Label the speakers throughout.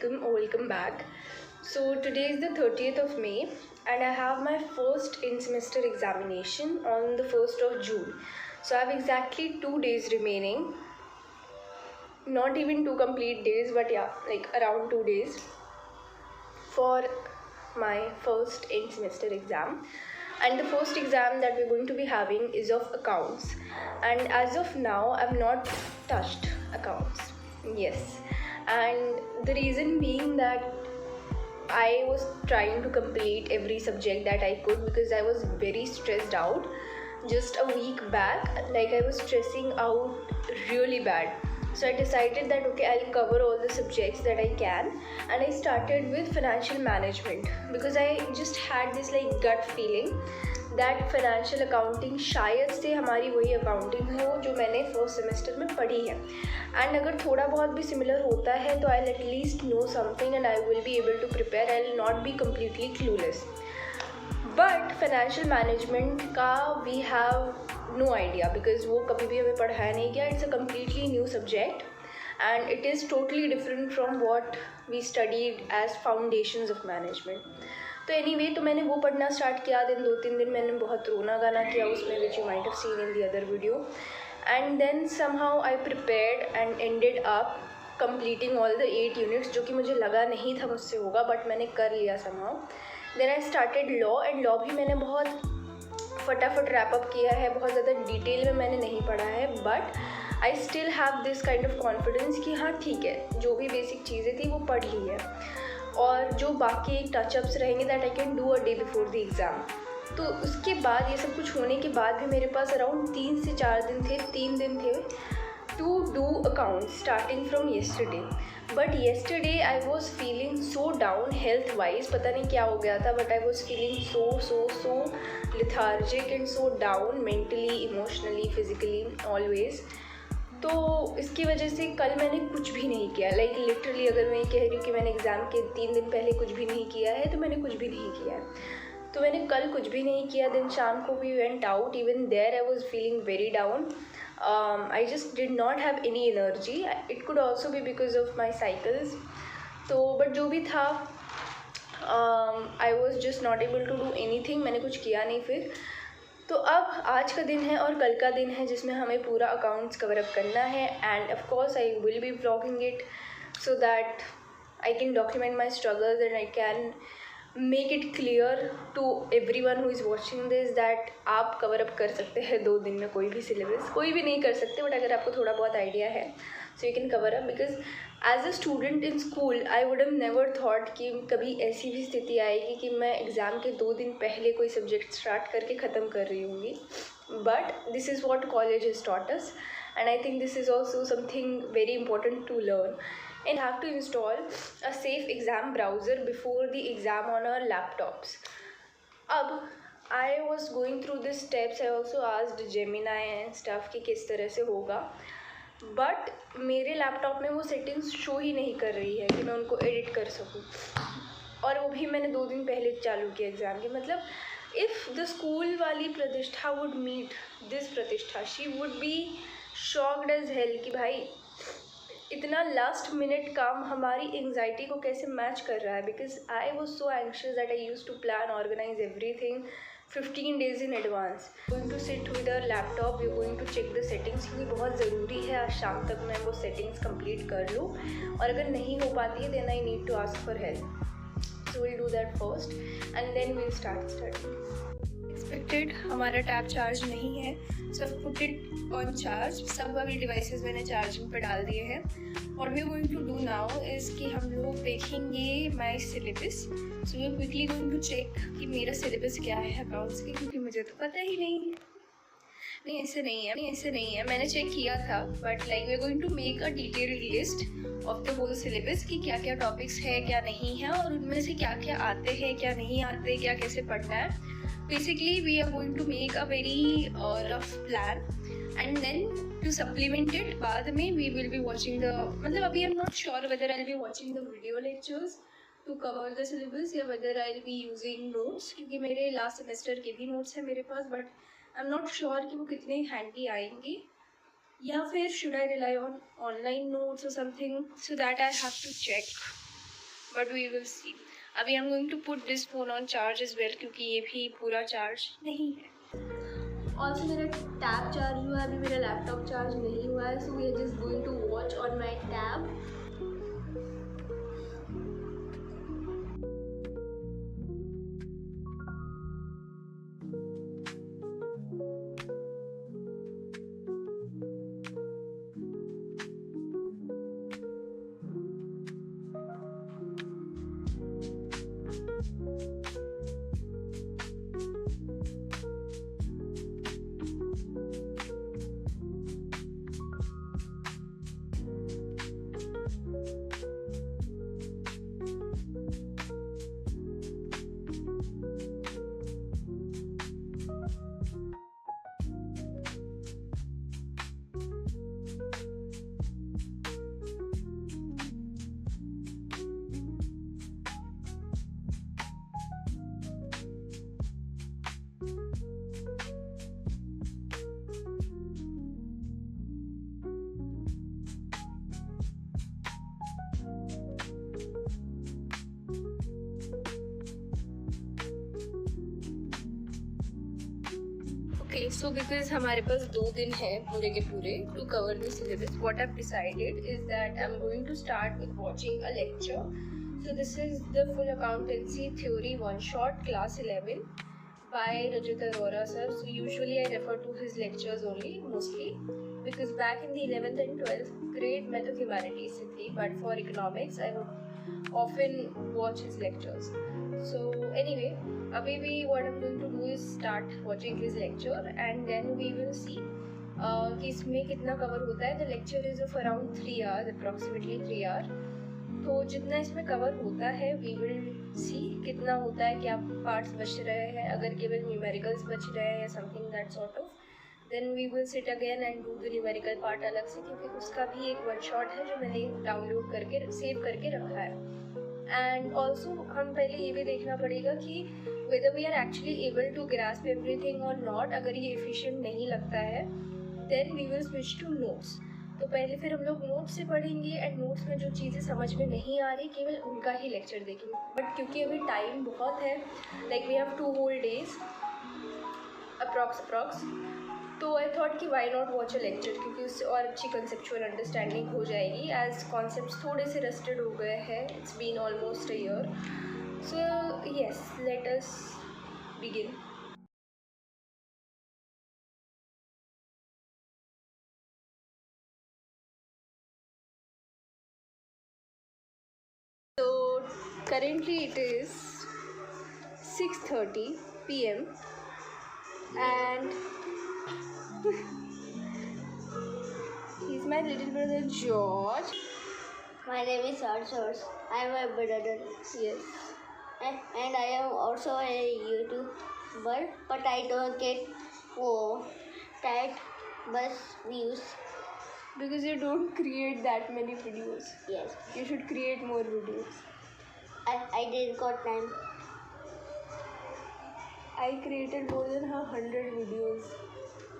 Speaker 1: welcome back. So today is the 30th of May and I have my first in-semester examination on the 1st of June. So I have exactly 2 days remaining. Not even 2 complete days, but yeah, like around 2 days for my first in-semester exam. And the first exam that we're going to be having is of accounts. And as of now, I've not touched accounts. Yes. And the reason being that I was trying to complete every subject that I could because I was very stressed out. Just a week back, like I was stressing out really bad. So I decided that okay, I'll cover all the subjects that I can, and I started with financial management because I just had this like gut feeling that financial accounting शायद से हमारी वही accounting हो जो मैंने first semester में पढ़ी है एंड अगर थोड़ा बहुत भी सिमिलर होता है तो I at least know something and I will be able to prepare I will not be completely clueless but financial management का we have no idea because वो कभी भी हमें पढ़ाया नहीं गया it's a completely new subject and it is totally different from what we studied as foundations of management तो anyway तो मैंने वो पढ़ना स्टार्ट किया दिन 2-3 दिन मैंने बहुत रोना गाना किया उसमें which you might have seen in the other video and then somehow I prepared and ended up completing all the 8 units जो कि मुझे लगा नहीं था मुझसे होगा बट मैंने कर लिया somehow then I started law and law भी मैंने बहुत फटाफट रैप अप किया है बहुत ज़्यादा डिटेल में मैंने नहीं पढ़ा है but I still have this kind of confidence कि हाँ ठीक है जो भी बेसिक चीज़ें थी वो पढ़ ली है और जो बाकी टचअप्स रहेंगे that I can do a day before the exam तो उसके बाद ये सब कुछ होने के बाद भी मेरे पास अराउंड 3 से 4 दिन थे 3 दिन थे to do account starting from yesterday but yesterday I was feeling so down health wise पता नहीं क्या हो गया था but I was feeling so lethargic and so down mentally emotionally physically always तो इसकी वजह से कल मैंने कुछ भी नहीं किया लाइक लिटरली अगर मैं ये कह रही हूँ कि मैंने एग्ज़ाम के 3 दिन पहले कुछ भी नहीं किया है तो मैंने कुछ भी नहीं किया है तो मैंने कल कुछ भी नहीं किया दिन शाम को भी went out even there I was feeling very down I just did not have any energy it could also be because of my cycles तो बट जो भी था I was just not able to do anything मैंने कुछ किया नहीं फिर तो अब आज का दिन है और कल का दिन है जिसमें हमें पूरा अकाउंट्स कवर अप करना है and of course I will be vlogging it so that I can document my struggles and I can make it clear to everyone who is watching this that आप cover up कर सकते हैं 2 दिन में कोई भी सिलेबस कोई भी नहीं कर सकते बट अगर आपको थोड़ा बहुत आइडिया है so you can cover up because as a student in school I would have never thought कि कभी ऐसी भी स्थिति आएगी कि मैं एग्ज़ाम के 2 दिन पहले कोई सब्जेक्ट स्टार्ट करके ख़त्म कर रही होंगी but this is what college is taught us and I think this is also something very important to learn and have to install a safe exam browser before the exam on our laptops. अब I was going through the steps. I also asked Gemini and stuff कि किस तरह से होगा but मेरे laptop में वो settings show ही नहीं कर रही है कि मैं उनको एडिट कर सकूँ और वो भी मैंने 2 दिन पहले चालू किया एग्ज़ाम के मतलब इफ़ द स्कूल वाली Pratishtha would meet this Pratishtha she would be shocked as hell कि भाई इतना लास्ट मिनट काम हमारी एंग्जाइटी को कैसे मैच कर रहा है because I was so anxious that I use to plan organise everything 15 days in advance. Going to sit with our laptop, we're going to check the settings क्योंकि बहुत ज़रूरी है आज शाम तक मैं वो settings complete कर लूँ और अगर नहीं हो पाती है then I need to ask for help. So we'll do that first and then we'll start studying. Expected हमारा टैब चार्ज नहीं है so I've put it on charge. सब वाले डिवाइसेस मैंने चार्जिंग पे डाल दिए हैं और we are going to do now is कि हम लोग देखेंगे my syllabus so we are quickly going to check कि मेरा सिलेबस क्या है अकाउंट्स की क्योंकि मुझे तो पता ही नहीं ऐसे नहीं है मैंने चेक किया था but like we are going to make a detailed list of the whole syllabus कि क्या क्या टॉपिक्स है क्या नहीं है और उनमें से क्या क्या आते हैं क्या नहीं आते क्या कैसे पढ़ना है basically we are going to make a very rough plan and then to supplement it बाद में we will be watching the मतलब अभी I'm not sure whether I'll be watching the video lectures to cover the syllabus या whether I'll be using notes क्योंकि मेरे last semester के भी notes हैं मेरे पास but I'm not sure कि वो कितने handy आएंगे या फिर should I rely on online notes or something so that I have to check but we will see. अभी I am going to put this phone on charge as well, क्योंकि ये भी पूरा चार्ज नहीं है. ऑल्सो मेरा tab charge हुआ है, अभी मेरा लैपटॉप चार्ज नहीं हुआ है. So we are just going to watch on my tab. Okay, so because हमारे पास 2 दिन है पूरे के पूरे to cover the syllabus, what I've decided is that I'm going to start with watching a lecture. So this is the full accountancy theory one shot class 11 by Rajat Arora sir. So usually I refer to his lectures only mostly because back in the 11th and 12th grade मैं तो humanities से थी, but for economics I would often watch his lectures. So anyway, अभी भी what I'm going to do is start watching his lecture and then we will see कि इसमें कितना cover होता है. The lecture is of around 3 hours, approximately 3 hours. तो जितना इसमें कवर होता है we will see कितना होता है, क्या पार्ट्स बच रहे हैं, अगर केवल न्यूमेरिकल्स बच रहे हैं या something that sort of, then we will sit again and do the numerical part अलग से, क्योंकि उसका भी एक वन शॉट है जो मैंने डाउनलोड करके सेव करके रखा है. एंड ऑल्सो हम पहले ये भी देखना पड़ेगा कि whether we are actually able to grasp everything or not. अगर ये efficient नहीं लगता है then we will switch to notes. तो पहले फिर हम लोग नोट्स से पढ़ेंगे एंड नोट्स में जो चीज़ें समझ में नहीं आ रही केवल उनका ही लेक्चर देखेंगे. बट क्योंकि अभी टाइम बहुत है, like we have 2 whole days approx, तो आई थॉट कि why not watch a lecture, क्योंकि उससे और अच्छी कंसेप्चुअल अंडरस्टैंडिंग हो जाएगी एज कॉन्सेप्ट्स थोड़े से रस्टेड हो गए हैं. It's been almost a year. So yes, let us begin. So currently it is 6:30 p.m. and he's my little brother George.
Speaker 2: My name is Arshos. I am a brother.
Speaker 1: Yes.
Speaker 2: And I am also a YouTuber, but I don't get that much views.
Speaker 1: Because you don't create that many videos.
Speaker 2: Yes.
Speaker 1: You should create more videos.
Speaker 2: I didn't got time.
Speaker 1: I created more than 100 videos.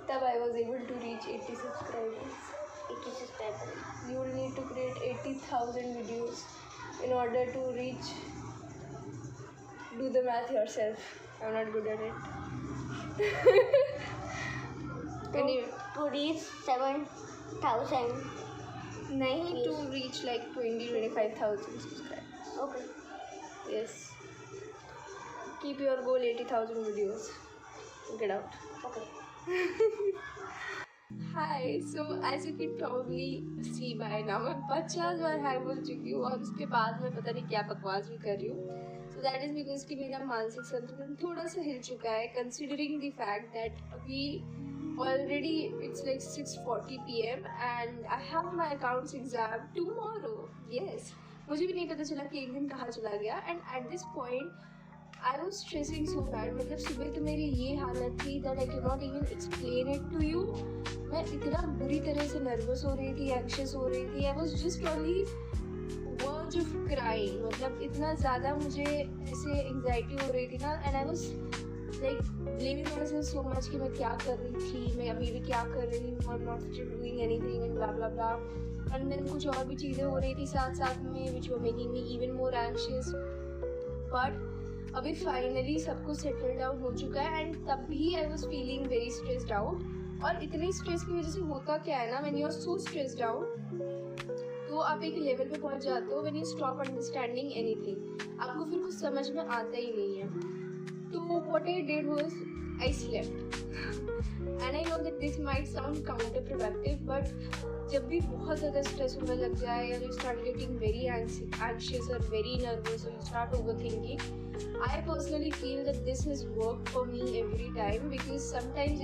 Speaker 1: Tab I was able to reach 80 subscribers.
Speaker 2: 80 subscribers.
Speaker 1: You will need to create 80,000 videos in order to reach. Do the math yourself. I'm not good at it. Can you?
Speaker 2: To reach 7,000.
Speaker 1: Nahi, to reach like 20-25,000 subscribers.
Speaker 2: Okay.
Speaker 1: Yes. Keep your goal 80,000 videos. Get out.
Speaker 2: Okay.
Speaker 1: Hi, so as you can probably see by now मैं 50 बार हाय बोल चुकी हूँ और उसके बाद मैं पता नहीं क्या बकवास भी कर रही हूँ. So that is because कि मेरा मानसिक संतुलन थोड़ा सा हिल चुका है, considering the fact that we already it's like 6:40 p.m. and I have my accounts exam tomorrow. Yes, मुझे भी नहीं पता चला कि एक दिन कहाँ चला गया. And at this point I was stressing so bad. मतलब सुबह तो मेरी ये हालत थी that I cannot even explain it to you. मैं इतना बुरी तरह से नर्वस हो रही थी, एंग्शियस हो रही थी. I was just on the verge of crying. मतलब इतना ज़्यादा मुझे ऐसे एंग्जाइटी हो रही थी ना. And I was like blaming my self so much कि मैं क्या कर रही थी, मैं अभी भी क्या कर रही हूँ, I am not still doing anything and blah blah blah. And then कुछ और भी चीज़ें हो रही थी साथ साथ में which were making me even more anxious. But अभी फाइनली सब कुछ सेटल डाउन हो चुका है एंड तब भी आई was feeling very stressed out. और इतने स्ट्रेस की वजह से होता क्या है ना, when you are so stressed out तो आप एक लेवल पे पहुंच जाते हो when you stop understanding anything, आपको फिर कुछ समझ में आता ही नहीं है। तो what I did was I slept and I know that this might sound counter productive, but जब भी बहुत ज़्यादा स्ट्रेस होने लग जाए या you start getting very anxious और वेरी नर्वस और you start overthinking, I personally feel that this has worked for me every time, because sometimes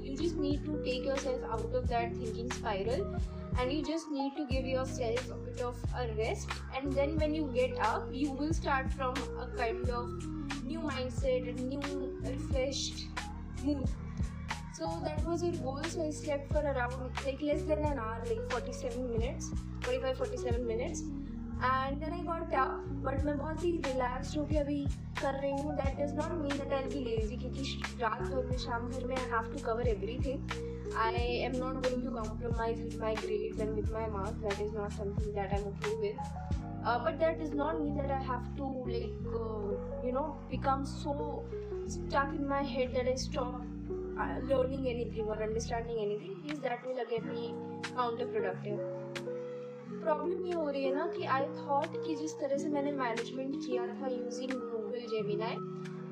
Speaker 1: you just need to take yourself out of that thinking spiral and you just need to give yourself a bit of a rest, and then when you get up you will start from a kind of new mindset and new refreshed mood. So that was our goal. So I slept for around like less than an hour, like 47 minutes, 45-47 minutes. And then I got up, but मैं बहुत ही relaxed होकर अभी कर रही हूँ. That does not mean that I be lazy, क्योंकि रात भर में शाम भर में I have to cover everything. I am not going to compromise with my grades and with my marks. That is not something that I am okay with. But that does not mean that I have to become so stuck in my head that I stop learning anything or understanding anything, because that will again be counterproductive. Problem ये हो रही है ना कि आई thought कि जिस तरह से मैंने मैनेजमेंट किया था यूजिंग गूगल जेमिनाई,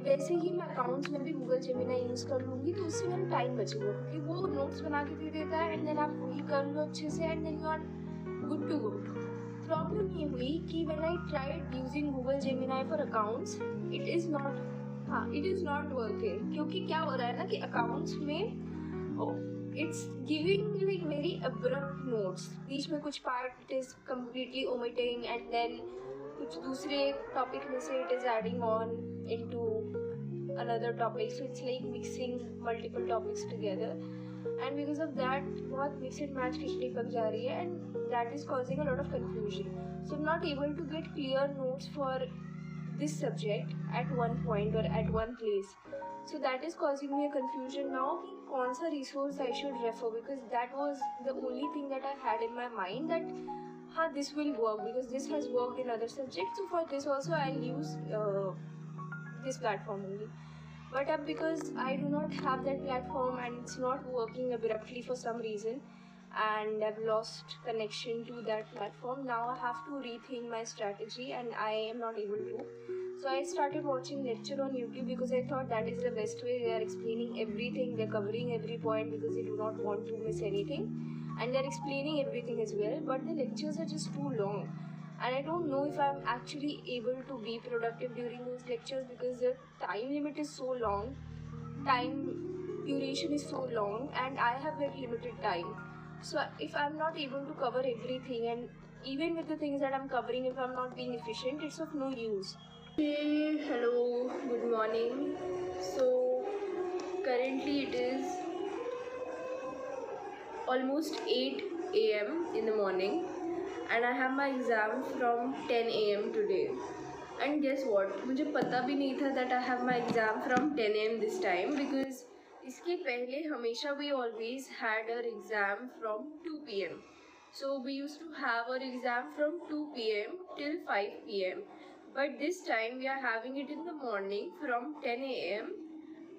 Speaker 1: वैसे ही मैं अकाउंट्स में भी गूगल जेमिनाई यूज़ कर लूँगी, तो उससे मेरा टाइम बचेगा, क्योंकि वो नोट्स बना के दे देता है एंड देन आप वही कर लो अच्छे से and then you are good to go. Problem ये हुई कि when I tried using Google Gemini for accounts, it is not working. क्योंकि क्या हो रहा है ना कि अकाउंट्स में it's giving like very abrupt notes. बीच में कुछ part it is completely omitting and then कुछ दूसरे topic में से it is adding on into another topic. So it's like mixing multiple topics together. And because of that बहुत mix and match किचड़ी पक जा रही है and that is causing a lot of confusion. So I'm not able to get clear notes for this subject at one point or at one place. So that is causing me a confusion now कि कौन सा resource I should refer, because that was the only thing that I had in my mind that हाँ this will work because this has worked in other subjects. So for this also I'll use this platform only. But because I do not have that platform and it's not working abruptly for some reason and I've lost connection to that platform, now I have to rethink my strategy and I am not able to. So I started watching lecture on YouTube because I thought that is the best way. They are explaining everything, they are covering every point because they do not want to miss anything, and they are explaining everything as well, but the lectures are just too long and I don't know if I'm actually able to be productive during those lectures because the time limit is so long, time duration is so long and I have very limited time. So if I'm not able to cover everything, and even with the things that I'm covering, if I'm not being efficient, it's of no use. Hey, hello, good morning. So currently it is almost 8 a.m. in the morning and I have my exam from 10 a.m. today. And guess what? मुझे पता भी नहीं था that I have my exam from 10 a.m. this time, because इसके पहले हमेशा we always had our exam from 2 p.m. So we used to have our exam from 2 p.m. till 5 p.m. But this time we are having it in the morning from 10 a.m.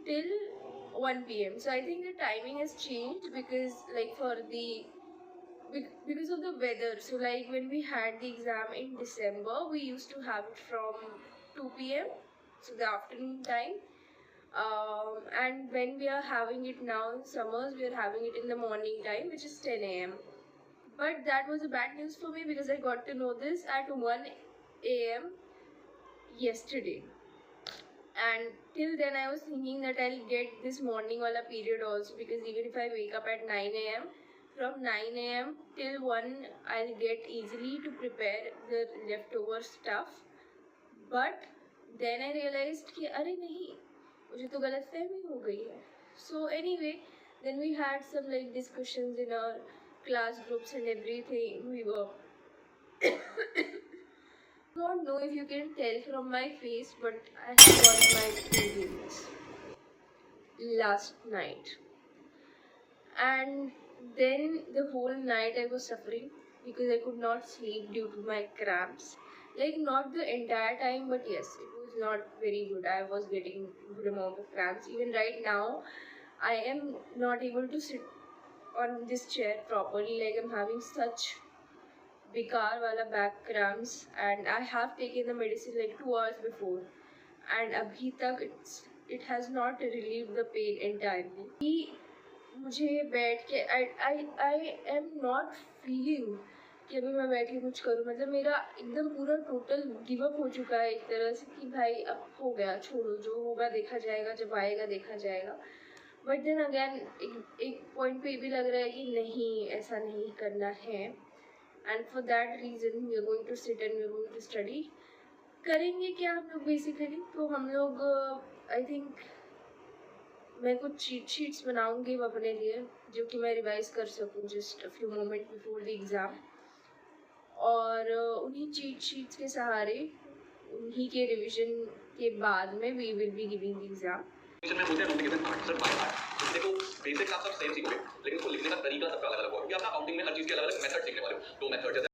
Speaker 1: till 1 p.m. So I think the timing has changed because because of the weather. So like when we had the exam in December, we used to have it from 2 p.m. so the afternoon time. And when we are having it now in summers, we are having it in the morning time, which is 10 a.m. But that was a bad news for me because I got to know this at 1 a.m. yesterday. And till then I was thinking that I'll get this morning wala period also, because even if I wake up at 9 a.m., from 9 a.m. till 1 I'll get easily to prepare the leftover stuff. But then I realized कि अरे नहीं, मुझे तो गलतफहमी हो गई है. So anyway, then we had some like discussions in our class groups and everything. We were I don't know if you can tell from my face, but I have got my experience. last night, and then the whole night I was suffering because I could not sleep due to my cramps. Like, not the entire time, but yes, it was not very good. I was getting good amount of cramps. Even right now, I am not able to sit on this chair properly. Like, I'm having such Bikar wala back cramps, and I have taken the medicine like 2 hours before, and abhi tak it has not relieved the pain entirely. कि मुझे बैठ के I am not feeling कि अभी मैं बैठ के कुछ करूँ. मतलब मेरा एकदम पूरा टोटल गिव अप हो चुका है एक तरह से कि भाई अब हो गया, छोड़ो, जो होगा देखा जाएगा, जब आएगा देखा जाएगा. बट देन अगैन एक पॉइंट पे ये भी लग रहा है कि नहीं, ऐसा नहीं करना है. And for that reason we are going to sit and we are going to study. करेंगे क्या हम लोग बेसिकली? तो हम लोग आई थिंक मैं कुछ चीट शीट्स बनाऊंगी अपने लिए, जो कि मैं रिवाइज कर सकूँ just a few moment before the exam. और उन्हीं चीट शीट्स के सहारे, उन्हीं के रिवीजन के बाद में we will be giving the exam.
Speaker 3: में बोलते हैं नोटिफिकेशन आंसर बाय हार्ट. तो देखो बेसिक्स आप सब सेम सीखोगे, लेकिन उसको लिखने का तरीका सबका अलग अलग होगा, क्योंकि आप अकाउंटिंग में हर चीज़ के अलग अलग मेथड सीखने वाले हो. 2 मेथड